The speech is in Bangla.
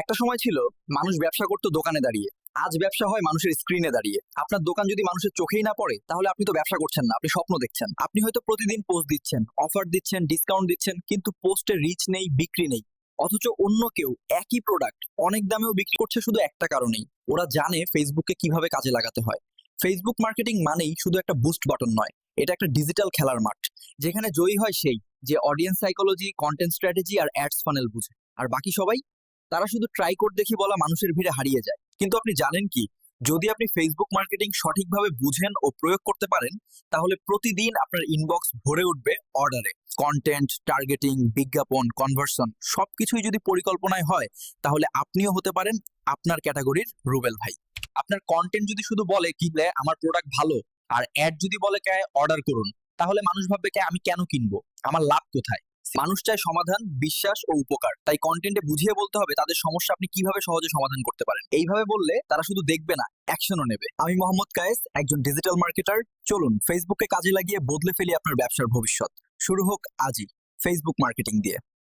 একটা সময় ছিল মানুষ ব্যবসা করতো দোকানে দাঁড়িয়ে। আজ ব্যবসা হয় মানুষের স্ক্রিনে দাঁড়িয়ে। আপনার দোকান যদি মানুষের চোখেই না পড়ে তাহলে আপনি তো ব্যবসা করছেন না, আপনি স্বপ্ন দেখছেন। আপনি হয়তো প্রতিদিন পোস্ট দিচ্ছেন, অফার দিচ্ছেন, ডিসকাউন্ট দিচ্ছেন, কিন্তু পোস্টের রিচ নেই, বিক্রি নেই। অথচ অন্য কেউ একই প্রোডাক্ট অনেক দামেও বিক্রি করছে শুধু একটা কারণেই, ওরা জানে ফেসবুককে কিভাবে কাজে লাগাতে হয়। ফেসবুক মার্কেটিং মানেই শুধু একটা বুস্ট বাটন নয়, এটা একটা ডিজিটাল খেলার মাঠ, যেখানে জয়ী হয় সেই যে অডিয়েন্স সাইকোলজি, কন্টেন্ট স্ট্র্যাটেজি আর অ্যাডস ফানেল বুঝে। আর বাকি সবাই, তারা শুধু ট্রাই কোড দেখি বলা মানুষের ভিড়ে হারিয়ে যায়। কিন্তু আপনি জানেন কি, যদি আপনি ফেসবুক মার্কেটিং সঠিকভাবে বুঝেন ও প্রয়োগ করতে পারেন, তাহলে প্রতিদিন আপনার ইনবক্স ভরে উঠবে অর্ডারে। কন্টেন্ট, টার্গেটিং, বিজ্ঞাপন, কনভার্সন সবকিছুই যদি পরিকল্পনায় হয়, তাহলে আপনিও হতে পারেন আপনার ক্যাটাগরির রুবেল ভাই। আপনার কন্টেন্ট যদি শুধু বলে কি আমার প্রোডাক্ট ভালো, আর অ্যাড যদি বলে কে অর্ডার করুন, তাহলে মানুষ ভাববে কে আমি কেন কিনবো, আমার লাভ কোথায়। মানুষ চায় সমাধান, বিশ্বাস ও উপকার। তাই কন্টেন্টে বুঝিয়ে বলতে হবে তাদের সমস্যা আপনি কিভাবে সহজে সমাধান করতে পারেন। এইভাবে বললে তারা শুধু দেখবে না, অ্যাকশনও নেবে। আমি মোহাম্মদ কায়েস, একজন ডিজিটাল মার্কেটার। চলুন ফেসবুককে কাজে লাগিয়ে বদলে ফেলি আপনার ব্যবসার ভবিষ্যৎ। শুরু হোক আজই ফেসবুক মার্কেটিং দিয়ে।